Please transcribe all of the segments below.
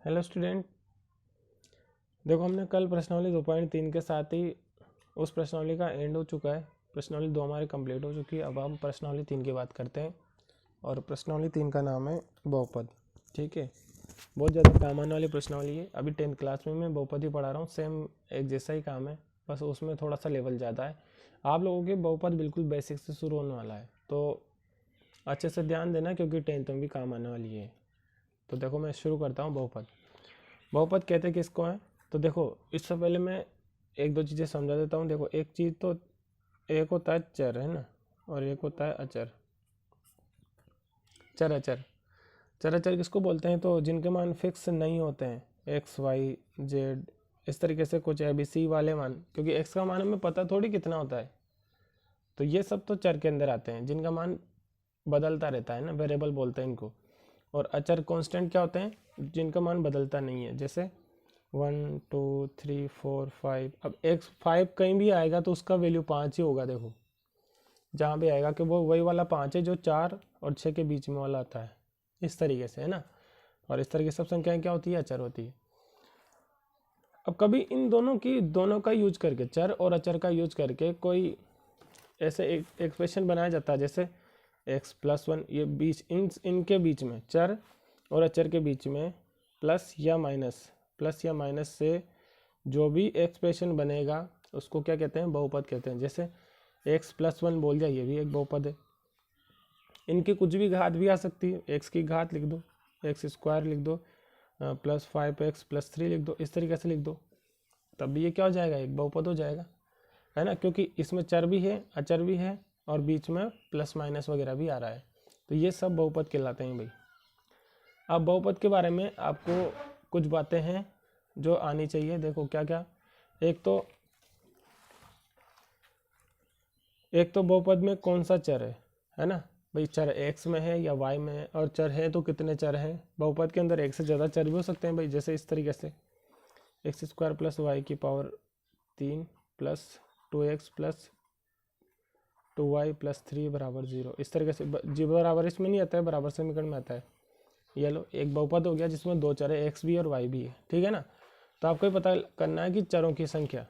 Hello student, देखो हमने कल प्रश्नावली 2.3 के साथ ही उस प्रश्नावली का एंड हो चुका है। प्रश्नावली 2 हमारी कंप्लीट हो चुकी है। अब हम प्रश्नावली 3 की बात करते हैं और प्रश्नावली 3 का नाम है बहुपद। ठीक है, बहुत ज़्यादा काम आने वाली प्रश्नावली है। अभी 10th क्लास में मैं बहुपद ही पढ़ा रहा हूँ, सेम एक जैसा ही काम है, बस उसमें थोड़ा सा लेवल ज़्यादा है। आप लोगों के बहुपद बिल्कुल बेसिक से शुरू होने वाला है, तो अच्छे से ध्यान देना क्योंकि 10th में भी काम आने वाली है। तो देखो मैं शुरू करता हूँ। बहुपद कहते किसको है? तो देखो इससे पहले मैं एक दो चीज़ें समझा देता हूँ। देखो एक चीज़ तो एक होता है चर, है ना, और एक होता है अचर। चर अचर किसको बोलते हैं? तो जिनके मान फिक्स नहीं होते हैं, एक्स वाई जेड इस तरीके से कुछ ए बी सी वाले मान, क्योंकि एक्स का मान हमें पता थोड़ी कितना होता है, तो ये सब तो चर के अंदर आते हैं जिनका मान बदलता रहता है ना, वेरिएबल बोलते हैं इनको। और अचर कांस्टेंट क्या होते हैं? जिनका मान बदलता नहीं है, जैसे 1 2 3 4 5। अब एक्स 5 कहीं भी आएगा तो उसका वैल्यू 5 ही होगा। देखो जहाँ भी आएगा कि वो वही वाला 5 है जो 4 और 6 के बीच में वाला आता है, इस तरीके से, है ना। और इस तरीके से सब संख्याएं क्या होती है? अचर होती है। अब कभी इन दोनों का यूज करके, चर और अचर का यूज करके कोई ऐसे एक एक्सप्रेशन बनाया जाता है, जैसे x+1, ये बीच इनके बीच में, चर और अचर के बीच में प्लस या माइनस से जो भी एक्सप्रेशन बनेगा उसको क्या कहते हैं? बहुपद कहते हैं। जैसे x+1 बोल दिया, ये भी एक बहुपद है। इनकी कुछ भी घात भी आ सकती है, x की घात लिख दो, x² लिख दो, +5x+3 लिख दो, इस तरीके से लिख दो, तब भी ये क्या हो जाएगा? एक बहुपद हो जाएगा, है ना, क्योंकि इसमें चर भी है अचर भी है और बीच में प्लस माइनस वगैरह भी आ रहा है, तो ये सब बहुपद कहलाते हैं भाई। अब बहुपद के बारे में आपको कुछ बातें हैं जो आनी चाहिए। देखो क्या क्या, एक तो बहुपद में कौन सा चर है ना भाई, चर x में है या y में है, और चर है तो कितने चर हैं? बहुपद के अंदर एक से ज़्यादा चर भी हो सकते हैं भाई, जैसे इस तरीके से x² + y³ 3 + 2x + 2y + 3 = 0। इस तरीके से जी बराबर इसमें नहीं आता है, बराबर समीकरण में आता है। ये लो एक बहुपद हो गया जिसमें दो चर है, x भी और y भी है, ठीक है ना। तो आपको पता करना है कि चरों की संख्या।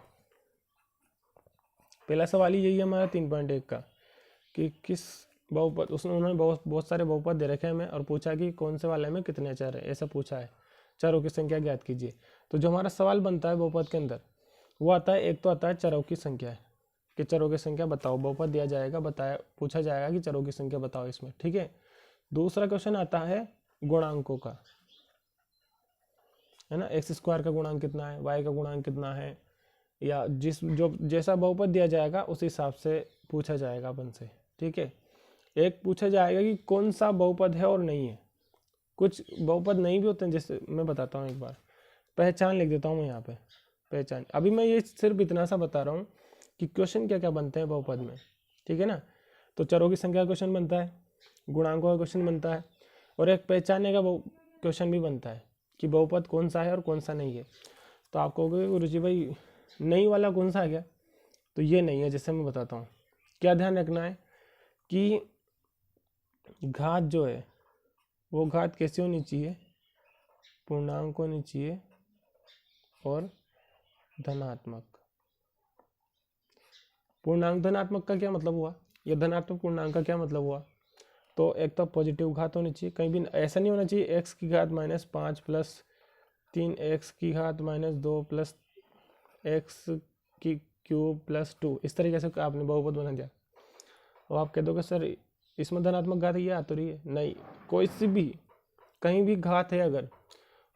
पहला सवाल ही यही है हमारा 3.1 का, कि किस बहुपद, उन्होंने बहुत सारे बहुपद दे रखे हैं हमें और पूछा कि कौन से वाले में कितने चर है, ऐसा पूछा है। चरों की संख्या ज्ञात कीजिए। तो जो हमारा सवाल बनता है बहुपद के अंदर वो आता है, एक तो आता है चरों की संख्या है, कि चरों की संख्या बताओ। बहुपद दिया जाएगा, पूछा जाएगा कि चरों की संख्या बताओ इसमें, ठीक है। दूसरा क्वेश्चन आता है गुणांकों का, है ना, x² का गुणांक कितना है, y का गुणांक कितना है, या जैसा बहुपद दिया जाएगा उस हिसाब से पूछा जाएगा अपन से, ठीक है। एक पूछा जाएगा कि कौन सा बहुपद है और नहीं है। कुछ बहुपद नहीं भी होते हैं, जैसे मैं बताता हूँ, एक बार पहचान लिख देता हूँ मैं यहाँ पे, पहचान। अभी मैं ये सिर्फ इतना सा बता रहा हूँ कि क्वेश्चन क्या क्या बनते हैं बहुपद में, ठीक है ना। तो चरों की संख्या का क्वेश्चन बनता है, गुणांकों का क्वेश्चन बनता है, और एक पहचानने का क्वेश्चन भी बनता है कि बहुपद कौन सा है और कौन सा नहीं है। तो आप कहोगे गुरुजी भाई नहीं वाला कौन सा है क्या? तो ये नहीं है, जैसे मैं बताता हूँ। क्या ध्यान रखना है कि घात जो है वो घात कैसी होनी चाहिए? पूर्णांक होनी चाहिए और धनात्मक। पूर्णांक धनात्मक का क्या मतलब हुआ, या धनात्मक पूर्णांक का क्या मतलब हुआ? तो एक तो पॉजिटिव घात होनी चाहिए, कहीं भी ऐसा नहीं होना चाहिए x की घात -5 + 3x की घात -2 + x³ + 2, इस तरीके से आपने बहुपद बना दिया। और आप कह दोगे सर इसमें धनात्मक घात ये आ तो रही है, नहीं, कोई सी भी कहीं भी घात है अगर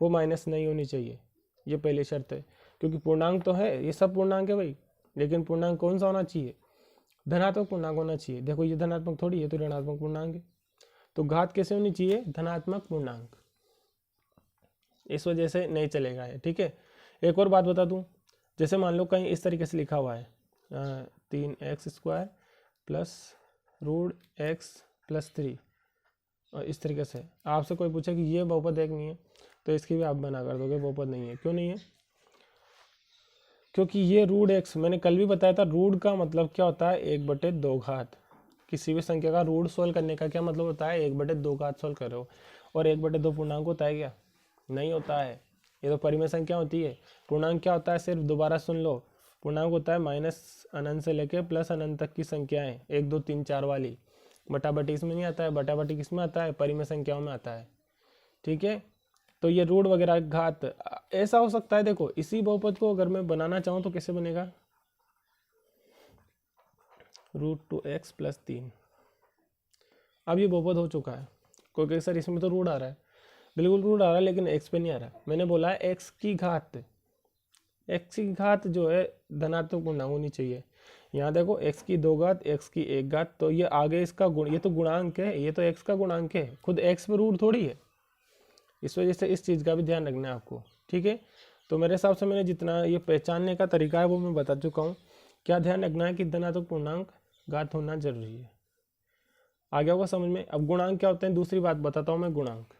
वो माइनस नहीं होनी चाहिए, ये पहली शर्त है। क्योंकि पूर्णांक तो है, ये सब पूर्णांक है भाई, लेकिन पूर्णांक कौन सा होना चाहिए? धनात्मक पूर्णांक होना चाहिए। देखो ये धनात्मक थोड़ी है, तो ऋणात्मक पूर्णांक है। तो घात कैसे होनी चाहिए? धनात्मक पूर्णांक। इस वजह से नहीं चलेगा है, ठीक है। एक और बात बता दूं, जैसे मान लो कहीं इस तरीके से लिखा हुआ है 3x² + √x + 3, और इस तरीके से आपसे कोई पूछे कि ये बहुपद एक नहीं है, तो इसकी भी आप बना कर दोगे बहुपद नहीं है। क्यों नहीं है? क्योंकि ये √x, मैंने कल भी बताया था, रूट का मतलब क्या होता है? 1/2 घात। किसी भी संख्या का रूट सोल्व करने का क्या मतलब होता है? 1/2 घात सोल्व करो। और 1/2 पूर्णांक होता है क्या? नहीं होता है। ये तो परिमेय संख्या होती है। पूर्णांक क्या होता है, सिर्फ दोबारा सुन लो, पूर्णांक होता है माइनस अनंत से लेके प्लस अनंत तक की संख्याएं, 1 2 3 4 वाली। बटाबटी इसमें नहीं आता है, बटाबटी किसमें आता है, परिमेय संख्याओं में आता है। ठीक है, तो ये रूट वगैरह घात ऐसा हो सकता है। देखो इसी बहुपद को अगर मैं बनाना चाहूँ तो कैसे बनेगा, √2x + 3। अब ये बहुपद हो चुका है। कोई कहे सर इसमें तो रूट आ रहा है, बिल्कुल रूट आ रहा है लेकिन x पे नहीं आ रहा। मैंने बोला है x की घात जो है धनात्मक पूर्णांक होनी चाहिए। यहाँ देखो x की 2 घात, x की 1 घात, तो ये आगे इसका गुण, ये तो गुणांक है, ये तो x का गुणांक है, खुद x पे रूट थोड़ी है। इस वजह से इस चीज़ का भी ध्यान रखना है आपको। ठीक है, तो मेरे हिसाब से मैंने जितना ये पहचानने का तरीका है वो मैं बता चुका हूँ। क्या ध्यान रखना है कि धनात्मक पूर्णांक घात होना जरूरी है। आ गया होगा समझ में। अब गुणांक क्या होते हैं, दूसरी बात बताता हूँ मैं। गुणांक,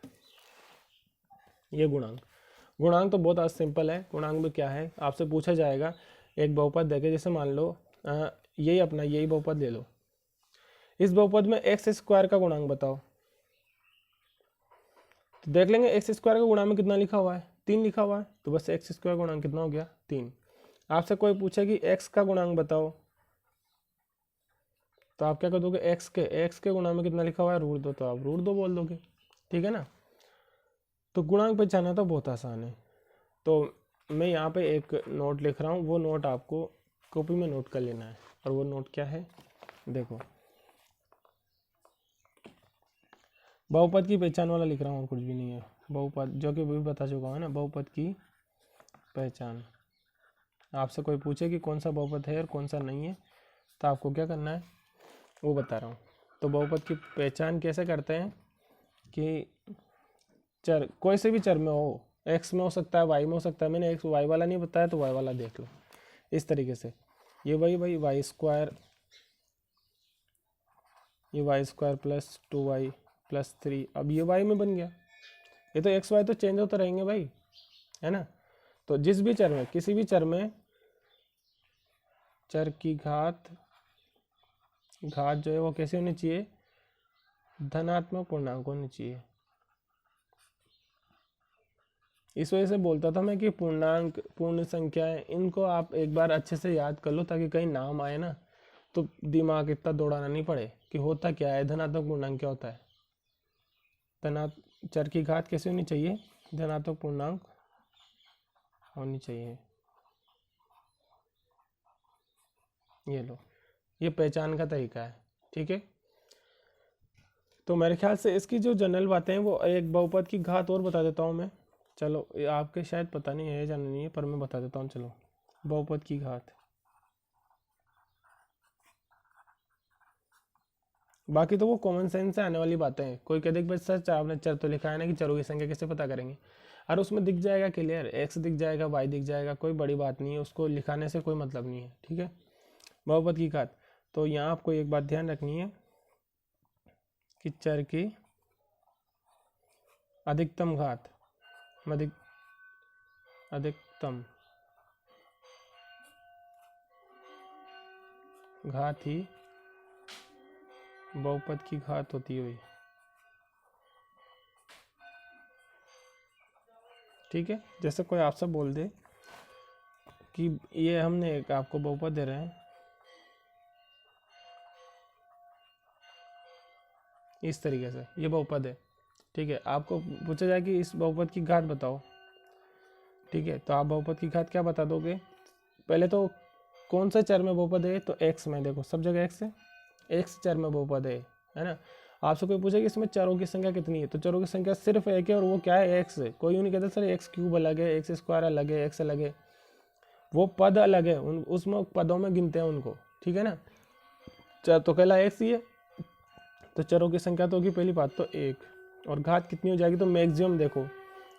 ये गुणांक तो बहुत आज सिंपल है। गुणांक में क्या है, आपसे पूछा जाएगा एक बहुपद देके, जैसे मान लो यही बहुपद ले लो, इस बहुपद में x² का गुणांक बताओ, तो देख लेंगे x² का गुणांक में कितना लिखा हुआ है, 3 लिखा हुआ है, तो बस x² गुणांक कितना हो गया, 3। आपसे कोई पूछे कि x का गुणांक बताओ, तो आप क्या कर दोगे, x के गुणांक में कितना लिखा हुआ है, √2, तो आप √2 बोल दोगे। ठीक है ना। तो गुणांक पहचाना तो बहुत आसान है। तो मैं यहाँ पे एक नोट लिख रहा हूँ, वो नोट आपको कॉपी में नोट कर लेना है। और वो नोट क्या है, देखो बहुपद की पहचान वाला लिख रहा हूँ और कुछ भी नहीं है। बहुपद जो कि भी बता चुका हूँ ना, बहुपद की पहचान। आपसे कोई पूछे कि कौन सा बहुपद है और कौन सा नहीं है, तो आपको क्या करना है वो बता रहा हूँ। तो बहुपद की पहचान कैसे करते हैं कि चर, कोई से भी चर में हो, x में हो सकता है, y में हो सकता है। मैंने x y वाला नहीं बताया तो y वाला देख लो इस तरीके से। ये भाई y² ये y² + 2y + 3, अब ये y में बन गया। ये तो x y तो चेंज होते रहेंगे भाई, है ना। तो जिस भी चर में, किसी भी चर में चर की घात जो है वो कैसे होनी चाहिए, धनात्मक पूर्णांक होनी चाहिए। इस वजह से बोलता था मैं कि पूर्णांक, पूर्ण संख्याएं, इनको आप एक बार अच्छे से याद कर लो ताकि कहीं नाम आए ना तो दिमाग इतना दौड़ाना नहीं पड़े कि होता क्या है, धनात्मक पूर्णांक क्या होता है। चर की घात कैसे होनी चाहिए, धनात्मक पूर्णांक होनी चाहिए। ये लो, ये पहचान का तरीका है। ठीक है, तो मेरे ख्याल से इसकी जो जनरल बातें हैं वो, एक बहुपद की घात और बता देता हूँ मैं। चलो ये आपके शायद पता नहीं है, जाना नहीं है, पर मैं बता देता हूँ। चलो बहुपद की घात, बाकी तो वो कॉमन सेंस से आने वाली बातें हैं। कोई कह दे कि सर आपने चर तो लिखा है ना कि चरों की संख्या कैसे पता करेंगे, और उसमें दिख जाएगा क्लियर, एक्स दिख जाएगा, वाई दिख जाएगा, कोई बड़ी बात नहीं है, उसको लिखाने से कोई मतलब नहीं है। ठीक है, बहुपद की घात। तो यहाँ आपको एक बात ध्यान रखनी है कि चर की अधिकतम घात, अधिकतम घात ही बहुपद की घात होती हुई। ठीक है, जैसे कोई आपसे बोल दे कि ये हमने एक आपको बहुपद दे रहे हैं, इस तरीके से ये बहुपद है। ठीक है, आपको पूछा जाए कि इस बहुपद की घात बताओ। ठीक है, तो आप बहुपद की घात क्या बता दोगे, पहले तो कौन सा चर में बहुपद है, तो x में, देखो सब जगह x है, x चर में बहुपद है ना। आपसे कोई पूछे कि इसमें चरों की संख्या कितनी है, तो चरों की संख्या सिर्फ एक है और वो क्या है, x है। कोई नहीं कहता सर x³ अलग है, x² अलग है, x अलग है, वो पद अलग है, उसमें पदों में गिनते हैं उनको। ठीक है ना, चर तो कहला x ही है, तो चरों की संख्या तो होगी पहली बात तो 1, और घात कितनी हो जाएगी, तो मैक्सिमम देखो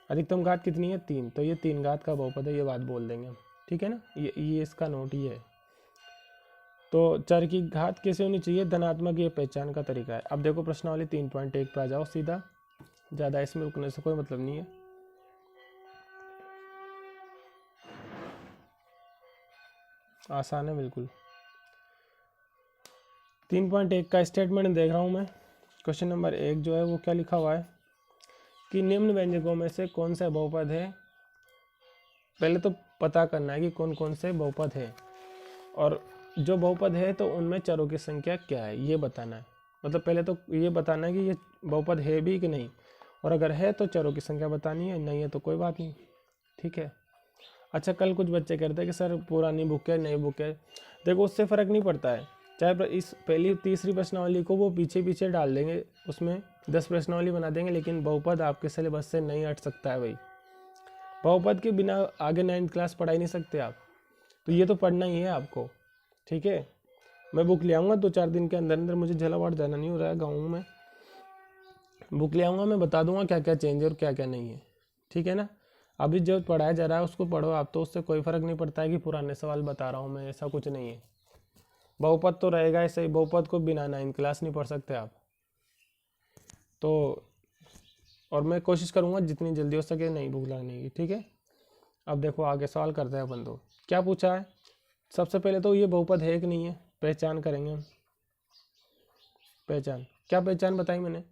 अधिकतम घात कितनी है, 3, तो ये 3 घात का बहुपद है, ये बात बोल देंगे हम। ठीक है ना, ये इसका नोट ही है। तो चर की घात कैसे होनी चाहिए, धनात्मक, ये पहचान का तरीका है। अब देखो प्रश्नावली 3.1 पर आ जाओ सीधा, ज़्यादा इसमें रुकने से कोई मतलब नहीं है। आसान है बिल्कुल। 3.1 का स्टेटमेंट देख रहा हूँ मैं। क्वेश्चन नंबर 1 जो है वो क्या लिखा हुआ है कि निम्न व्यंजकों में से कौन सा बहुपद है पहले तो पता करना है कि कौन कौन से बहुपद है, और जो बहुपद है तो उनमें चरों की संख्या क्या है ये बताना है। मतलब पहले तो ये बताना है कि ये बहुपद है भी कि नहीं, और अगर है तो चरों की संख्या बतानी है, नहीं है तो कोई बात नहीं, ठीक है। अच्छा, कल कुछ बच्चे कहते हैं कि सर पुरानी बुक है नई बुक है, देखो उससे फ़र्क नहीं पड़ता है। चाहे इस पहली तीसरी प्रश्नावली को वो पीछे पीछे डाल देंगे, उसमें 10 प्रश्नावली बना देंगे, लेकिन बहुपद आपके सिलेबस से नहीं हट सकता है भाई। बहुपद के बिना आगे 9th क्लास पढ़ा ही नहीं सकते आप, तो ये तो पढ़ना ही है आपको, ठीक है। मैं बुक ले आऊँगा 2-4 दिन के अंदर अंदर, मुझे झालावाड़ जाना नहीं हो रहा है, गाँव में बुक ले आऊँगा, मैं बता दूंगा क्या क्या चेंज है और क्या क्या नहीं है, ठीक है ना। अभी जो पढ़ाया जा रहा है उसको पढ़ो आप, तो उससे कोई फ़र्क नहीं पड़ता है कि पुराने सवाल बता रहा हूँ मैं, ऐसा कुछ नहीं है। बहुपद तो रहेगा ऐसे ही, बहुपद को बिना 9th क्लास नहीं पढ़ सकते आप। तो और मैं कोशिश करूँगा जितनी जल्दी हो सके नई बुक लाने की, ठीक है। अब देखो आगे सवाल करते हैं अपन। तो क्या पूछा है, सबसे पहले तो ये बहुपद है कि नहीं है पहचान करेंगे हम। पहचान क्या पहचान बताई मैंने,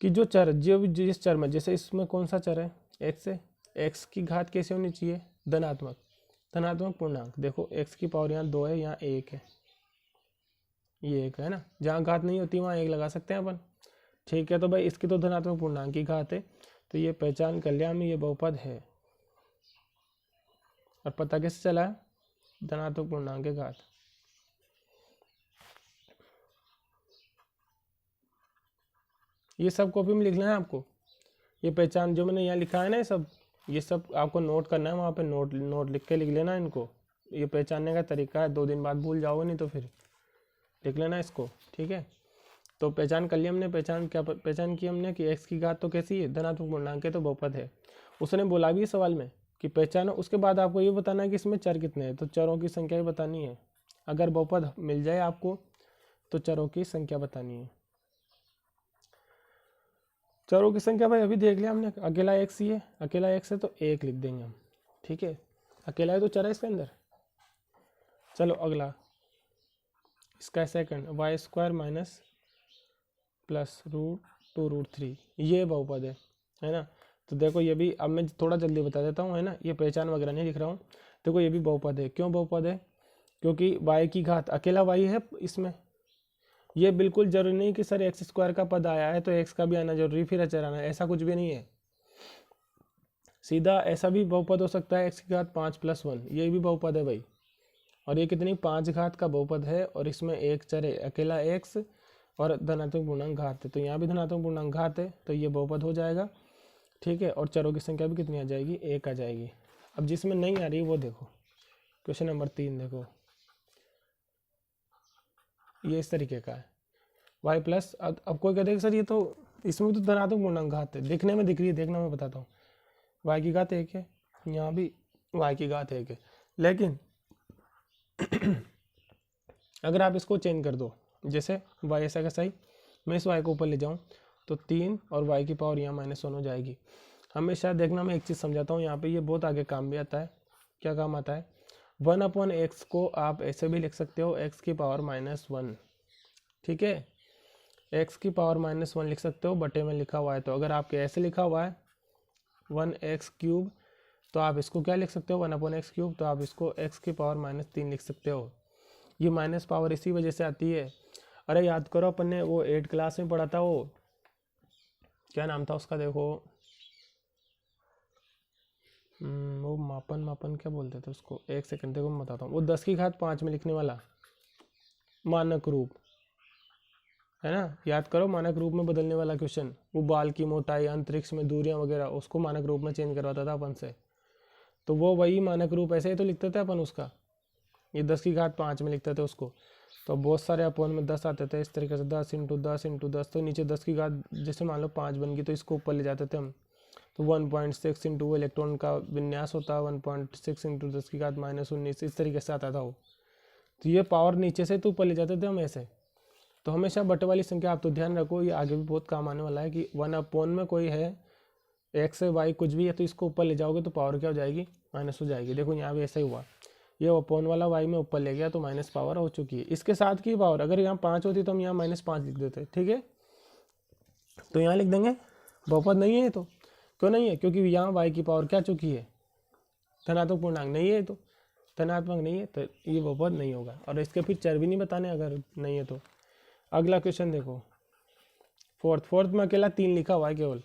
कि जो चर जो जिस चर में, जैसे इसमें कौन सा चर है एक्स है, एक्स की घात कैसे होनी चाहिए, धनात्मक, धनात्मक पूर्णांक। देखो एक्स की पावर यहाँ 2 है, यहाँ 1 है, ये 1 है ना, जहाँ घात नहीं होती वहाँ 1 लगा सकते हैं अपन, ठीक है। तो भाई इसकी तो धनात्मक पूर्णांक की घात है, तो ये पहचान कर लिया हमें, ये बहुपद है। और पता कैसे चला है, धनात्मक पूर्णांक की घात। ये सब कॉपी में लिखना है आपको, ये पहचान जो मैंने यहाँ लिखा है ना, ये सब आपको नोट करना है, वहाँ पे नोट लिख के लिख लेना इनको। ये पहचानने का तरीका है, 2 दिन बाद भूल जाओगे नहीं तो फिर लिख लेना इसको, ठीक है। तो पहचान कर लिया हमने, पहचान क्या पहचान की हमने कि एक्स की घात तो कैसी है, धनात्मक पूर्णांक है, तो बहुपद है। उसने बोला भी सवाल में कि पहचानो, उसके बाद आपको ये बताना है कि इसमें चर कितने हैं, तो चरों की संख्या ही बतानी है। अगर बहुपद मिल जाए आपको तो चरों की संख्या बतानी है। चरों की संख्या भाई अभी देख लिया हमने, अकेला एक्स ही है, अकेला एक्स है तो 1 लिख देंगे हम, ठीक है। अकेला है तो चर है इसके अंदर। चलो अगला, इसका second, Y square minus plus √2√3, ये बहुपद है ना। तो देखो ये भी, अब मैं थोड़ा जल्दी बता देता हूँ, है ना, ये पहचान वगैरह नहीं लिख रहा हूँ। देखो ये भी बहुपद है, क्यों बहुपद है, क्योंकि y की घात, अकेला y है इसमें, ये बिल्कुल जरूरी नहीं कि सर एक्स स्क्वायर का पद आया है तो एक्स का भी आना जरूरी फिर अचर आना है, ऐसा कुछ भी नहीं है। सीधा ऐसा भी बहुपद हो सकता है, एक्स की घात 5 + 1, ये भी बहुपद है भाई। और ये कितनी, 5 घात का बहुपद है, और इसमें एक चर है अकेला एक्स, और धनात्मक पूर्णांक घात है, तो यहाँ भी धनात्मक पूर्णांक घात है, तो ये बहुपद हो जाएगा, ठीक है। और चरों की संख्या भी कितनी आ जाएगी, 1 आ जाएगी। अब जिसमें नहीं आ रही वो देखो, क्वेश्चन नंबर 3 देखो, ये इस तरीके का है, y प्लस, अब कोई कहते हैं सर ये तो इसमें तो धनात्मक पूर्णांक घात है, दिखने में दिख रही है, देखना मैं बताता हूँ, y की घात 1 है, यहाँ भी y की घात 1 है, लेकिन अगर आप इसको चेंज कर दो, जैसे y ऐसा कैसा ही, मैं इस y को ऊपर ले जाऊँ तो 3 और y की पावर यहाँ -1 हो जाएगी। हमेशा देखना, मैं एक चीज़ समझाता हूँ यहाँ पे, ये बहुत आगे काम भी आता है। क्या काम आता है, 1/x को आप ऐसे भी लिख सकते हो, x की पावर -1, ठीक है, x की पावर -1 लिख सकते हो, बटे में लिखा हुआ है। तो अगर आपके ऐसे लिखा हुआ है 1x³ तो आप इसको क्या लिख सकते हो, 1/x³, तो आप इसको x की पावर -3 लिख सकते हो। ये माइनस पावर इसी वजह से आती है। अरे याद करो, अपन ने वो 8 क्लास में पढ़ा था, वो क्या नाम था उसका, देखो वो मापन क्या बोलते थे उसको, 1 सेकंड देखो मैं बताता हूँ, वो 10 की घात 5 में लिखने वाला मानक रूप है ना, याद करो, मानक रूप में बदलने वाला क्वेश्चन, वो बाल की मोटाई, अंतरिक्ष में दूरियां वगैरह, उसको मानक रूप में चेंज करवाता था अपन से। तो वो वही मानक रूप ऐसे ही तो लिखते थे अपन उसका, ये 10 की घात 5 में लिखते थे उसको। तो बहुत सारे अपोन में 10 आते थे, इस तरीके से 10 × 10 × 10, तो नीचे 10 की घात जैसे मान लो 5 बन गई तो इसको ऊपर ले जाते थे हम, तो 1.6 × इलेक्ट्रॉन का विन्यास होता है, 1.6 × 10 की घात -19, इस तरीके से आता था वो। तो ये पावर नीचे से तो ऊपर ले जाते थे हम ऐसे। तो हमेशा बटे वाली संख्या आप तो ध्यान रखो, ये आगे भी बहुत काम आने वाला है, कि 1 में कोई है एक्स से वाई कुछ भी है तो इसको ऊपर ले जाओगे तो पावर क्या हो जाएगी, माइनस हो जाएगी। देखो यहाँ भी ऐसा ही हुआ, ये अपोन वाला वाई में ऊपर ले गया तो माइनस पावर हो चुकी है। इसके साथ की पावर अगर यहाँ 5 होती तो हम यहाँ -5 लिख देते, ठीक है। तो यहाँ लिख देंगे, बहुपद नहीं है ये तो, क्यों नहीं है, क्योंकि यहाँ वाई की पावर क्या चुकी है, धनात्मक पूर्णांक नहीं है, तो धनात्मक नहीं है तो ये बहुपद नहीं होगा। और इसके फिर चर भी नहीं बताने अगर नहीं है तो। अगला क्वेश्चन देखो, फोर्थ में अकेला 3 लिखा हुआ है केवल,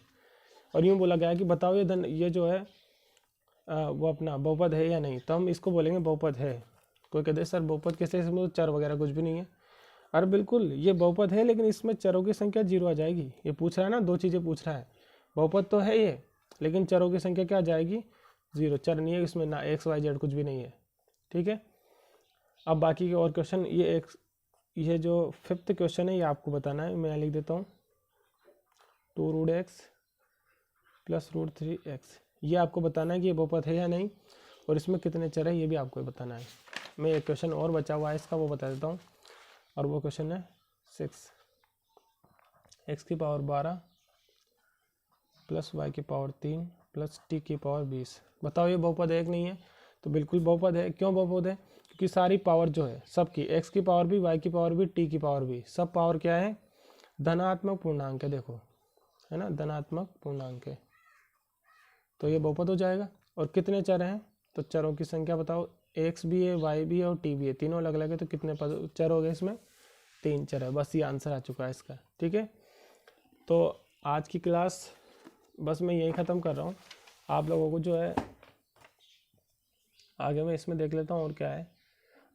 और यूँ बोला गया है कि बताओ ये जो है वो अपना बहुपद है या नहीं। तो हम इसको बोलेंगे बहुपद है। कोई कहते हैं सर बहुपद कैसे, इसमें तो चर वगैरह कुछ भी नहीं है। अरे बिल्कुल ये बहुपद है, लेकिन इसमें चरों की संख्या 0 आ जाएगी। ये पूछ रहा है ना, 2 चीज़ें पूछ रहा है। बहुपद तो है ये, लेकिन चरों की संख्या क्या आ जाएगी, 0। चर नहीं है इसमें, ना एक्स वाई जेड कुछ भी नहीं है। ठीक है, अब बाकी के और क्वेश्चन, ये जो 5th क्वेश्चन है ये आपको बताना है। मैं लिख देता हूँ 2√x + √3x। ये आपको बताना है कि ये बहुपद है या नहीं, और इसमें कितने चर है ये भी आपको बताना है। मैं एक क्वेश्चन और बचा हुआ है इसका, वो बता देता हूँ। और वो क्वेश्चन है 6, x⁻12 + y⁻3 + t⁻20। बताओ ये बहुपद है कि नहीं है। तो बिल्कुल बहुपद है। क्यों बहुपद है, क्योंकि सारी पावर जो है सबकी, x की पावर भी, y की पावर भी, t की पावर भी, सब पावर क्या है, धनात्मक पूर्णांक है। देखो है ना, धनात्मक पूर्णांक है, तो ये बहुपद हो जाएगा। और कितने चर हैं, तो चरों की संख्या बताओ, x भी है, y भी है और t भी है, तीनों अलग अलग है। तो कितने चर हो गए इसमें, 3 चर है। बस ये आंसर आ चुका है इसका। ठीक है, तो आज की क्लास बस मैं यही ख़त्म कर रहा हूँ। आप लोगों को जो है आगे मैं इसमें देख लेता हूँ और क्या है।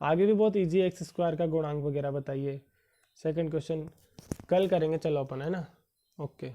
आगे भी बहुत इजी है, x² का गुणांक वगैरह बताइए। सेकंड क्वेश्चन कल करेंगे, चलो अपन, है ना। ओके।